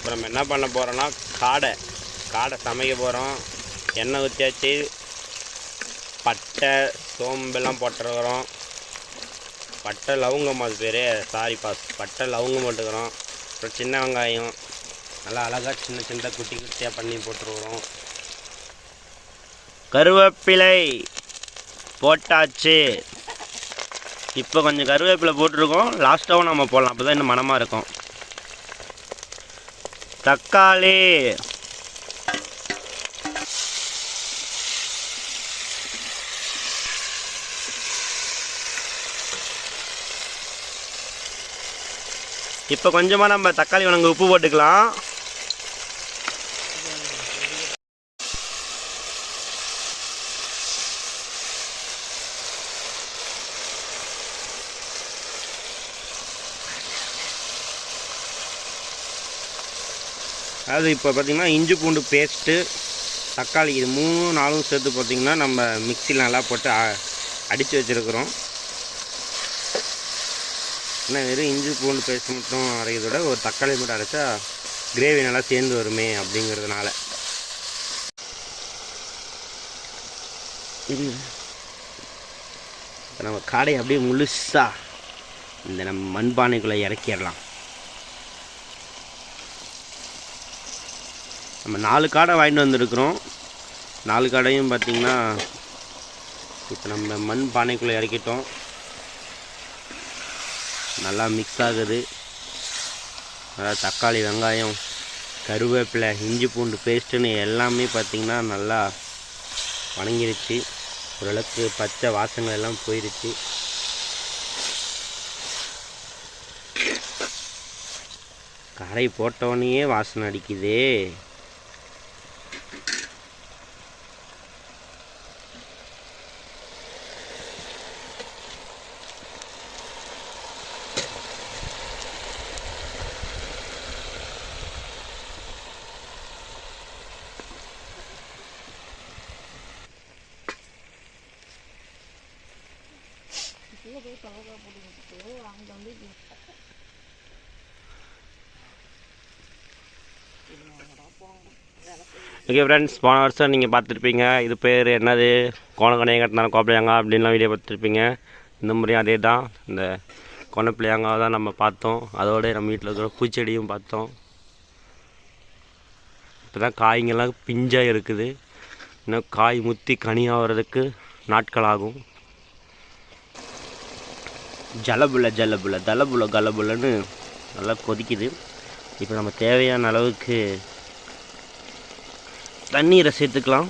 இப்போ நம்ம என்ன பண்ண போகிறோன்னா காடை சமைக்க போகிறோம். எண்ணெய் ஊற்றியாச்சு, பட்டை சோம்பெல்லாம் போட்டுருக்குறோம். பட்டை லவங்கம் அது பேர், பட்டை லவங்கம் போட்டுக்கிறோம். அப்புறம் சின்ன வெங்காயம் நல்லா அழகாக சின்ன சின்ன குட்டி குட்டியாக பண்ணி போட்டுருக்குறோம். கருவேப்பிலை போட்டாச்சு. இப்போ கொஞ்சம் கருவேப்பிலை போட்டிருக்கோம், லாஸ்ட்டாகவும் நம்ம போடலாம், அப்போ தான் இன்னும் மணமாக இருக்கும். தக்காளி, இப்போ கொஞ்சமாக நம்ம தக்காளி வணங்க உப்பு போட்டுக்கலாம். அது இப்போ பார்த்திங்கன்னா இஞ்சி பூண்டு பேஸ்ட்டு, தக்காளி, இது 3-4 சேர்த்து பார்த்திங்கன்னா நம்ம மிக்சியில் நல்லா போட்டு அடித்து வச்சுருக்குறோம். ஏன்னா வெறும் இஞ்சி பூண்டு பேஸ்ட் மட்டும் அரைக்கிறதோட ஒரு தக்காளி மட்டும் அரைச்சா கிரேவி நல்லா சேர்ந்து வருமே அப்படிங்கிறதுனால. இப்போ நம்ம காடையை அப்படியே முழுசாக இந்த நம்ம மண்பானைக்குள்ளே இறக்கிடலாம். நம்ம 4 காடை வாங்கிட்டு வந்துருக்குறோம். 4 காடையும் பார்த்திங்கன்னா இப்போ நம்ம மண் பானைக்குள்ளே இறக்கிட்டோம். நல்லா மிக்ஸ் ஆகுது. அதாவது தக்காளி, வெங்காயம், கருவேப்பிலை, இஞ்சி பூண்டு பேஸ்ட்டுன்னு எல்லாமே பார்த்திங்கன்னா நல்லா வணங்கிருச்சு. ஓரளவுக்கு பச்சை வாசனை எல்லாம் போயிடுச்சு. காடை போட்டோடனே வாசனை அடிக்குதே. ஓகே ஃப்ரெண்ட்ஸ், போன வருஷம் நீங்கள் பார்த்துருப்பீங்க, இது பேர் என்னது, கோணக்கணையை கட்டினாலும் கோப்பையாங்காய் அப்படின்லாம் வீடியோ பார்த்துருப்பீங்க. இந்த முறையும் அதே தான், இந்த கோணப்பிள்ளையாங்காய் தான் நம்ம பார்த்தோம். அதோடு நம்ம வீட்டில் இருக்கிற பூச்செடியும் பார்த்தோம். இப்போ தான் காய்ங்கெல்லாம் பிஞ்சாக இருக்குது. இன்னும் காய் முற்றி கனியாகிறதுக்கு நாட்கள் ஆகும். ஜலபுல கலபுலன்னு நல்லா கொதிக்குது. இப்போ நம்ம தேவையான அளவுக்கு தண்ணீரை சேர்த்துக்கலாம்.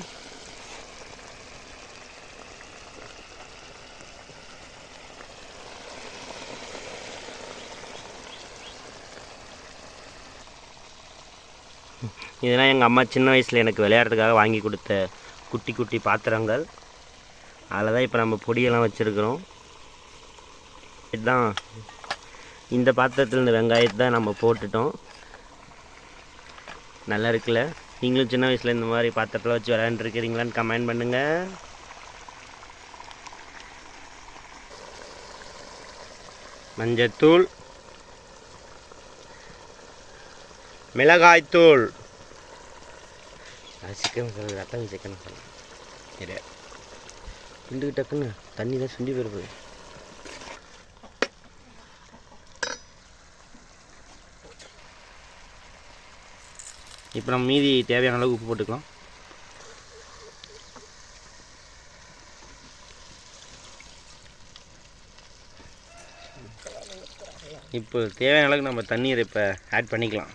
இதெல்லாம் எங்கள் அம்மா சின்ன வயசில் எனக்கு விளையாடுறதுக்காக வாங்கி கொடுத்த குட்டி குட்டி பாத்திரங்கள். அதில் தான் இப்போ நம்ம பொடியெல்லாம் வச்சுருக்குறோம். இதுதான் இந்த பாத்திரத்தில் இந்த வெங்காயத்தை தான் நம்ம போட்டுட்டோம். நல்லா இருக்குல்ல? நீங்களும் சின்ன வயசில் இந்த மாதிரி பாத்திரத்தில் வச்சு விளையாண்டுருக்கிறீங்களான்னு கமெண்ட் பண்ணுங்கள். மஞ்சத்தூள், மிளகாய்த்தூள், சிக்கன் ரத்தம் சிக்கன் சரி கிண்டு டக்குன்னு தண்ணியில் சுண்டி போயிருது. இப்போ நம்ம மீதி தேவையான அளவுக்கு உப்பு போட்டுக்கலாம். இப்போ தேவையான அளவுக்கு நம்ம தண்ணீரை இப்போ ஆட் பண்ணிக்கலாம்.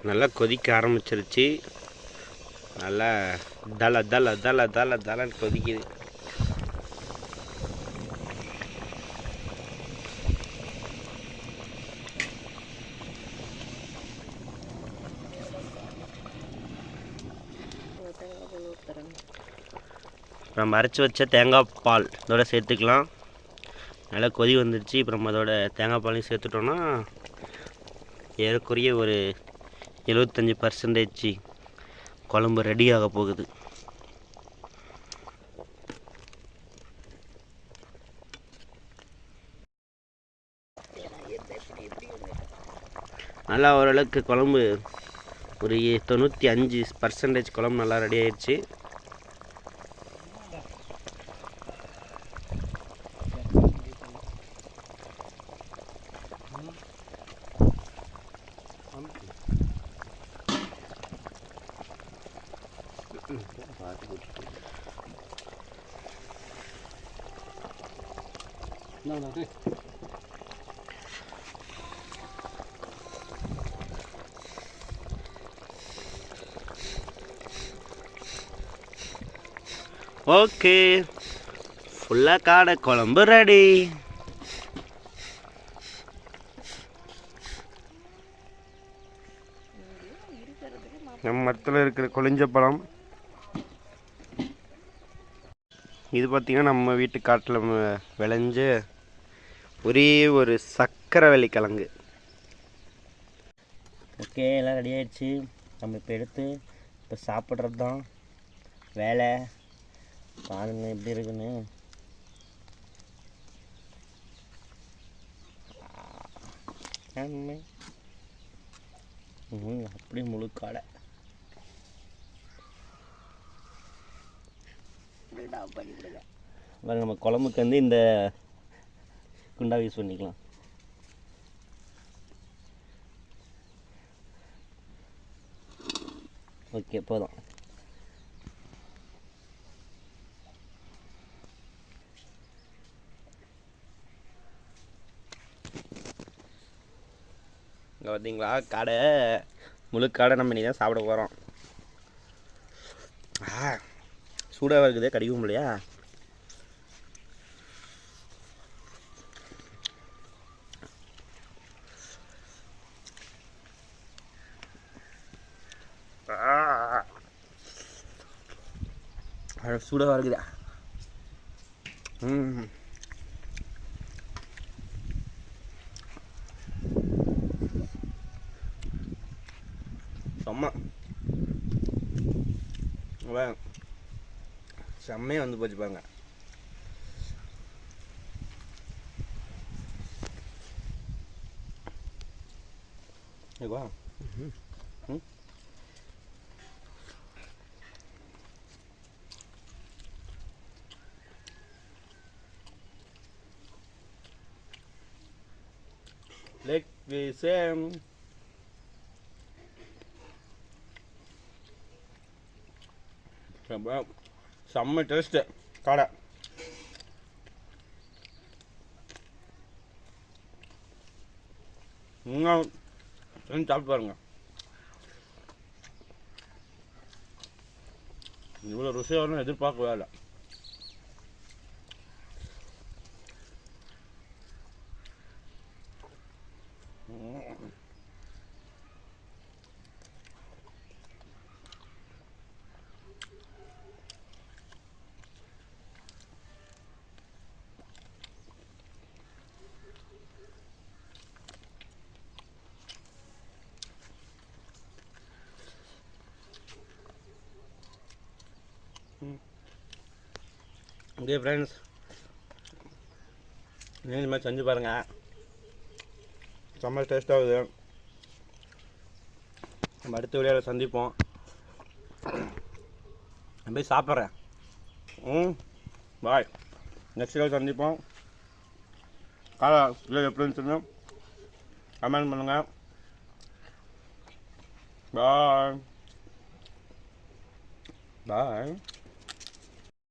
நல்லா கொதிக்க ஆரம்பிச்சிருச்சு. நல்லா தலன்னு கொதிக்குது. நம்ம அரைச்சி வச்ச தேங்காய் பால் இதோட சேர்த்துக்கலாம். நல்லா கொதி வந்துடுச்சு. இப்போ நம்ம அதோட தேங்காய் பாலையும் சேர்த்துட்டோன்னா ஏறக்குறைய ஒரு 75% குழம்பு ரெடி ஆக போகுது. நல்லா ஓரளவுக்கு குழம்பு ஒரு 95% குழம்பு நல்லா ரெடி ஆயிடுச்சு. ஓகே, ஃபுல்லாக காடை குழம்பு ரெடி. நம்ம மரத்தில் இருக்கிற கொழிஞ்ச பழம் இது பார்த்திங்கன்னா நம்ம வீட்டு காட்டில் விளைஞ்ச ஒரே ஒரு சக்கரவள்ளி கிழங்கு. ஓகே, எல்லாம் ரெடி ஆகிடுச்சு. நம்ம இப்போ எடுத்து இப்போ சாப்பிட்றது தான் வேலை. பாருங்க எப்படி இருக்குன்னு. அப்படி முழு காடை நம்ம குழம்புக்கு வந்து இந்த குண்டா யூஸ் பண்ணிக்கலாம். ஓகே, போதும். இங்கே பார்த்தீங்களா காடை, முழு காடை நம்ம இனி தான் சாப்பிட போகிறோம். சூடாக இருக்குதே, கடிக்க முடியலையா? சூடாக இருக்குதா? செம்மையாக வந்து போச்சு பாருங்க. வா, லெக் பீஸு செம்ம டேஸ்ட்டு காடை. இன்னும் சாப்பிட்டு பாருங்க. இவ்வளோ ருசியாக எதிர்பார்க்கவே இல்லை. ஓகே ஃப்ரெண்ட்ஸ், நீங்கள் இந்த மாதிரி செஞ்சு பாருங்கள். செம்ம டேஸ்ட்டாகுது. நம்ம அடுத்த வீடியோவில் சந்திப்போம். நான் போய் சாப்பிட்றேன். பாய். நெக்ஸ்ட் வீடியோவில் சந்திப்போம். காலை எப்படி இருந்துச்சுன்னு கமெண்ட் பண்ணுங்கள். பாய் பாய்.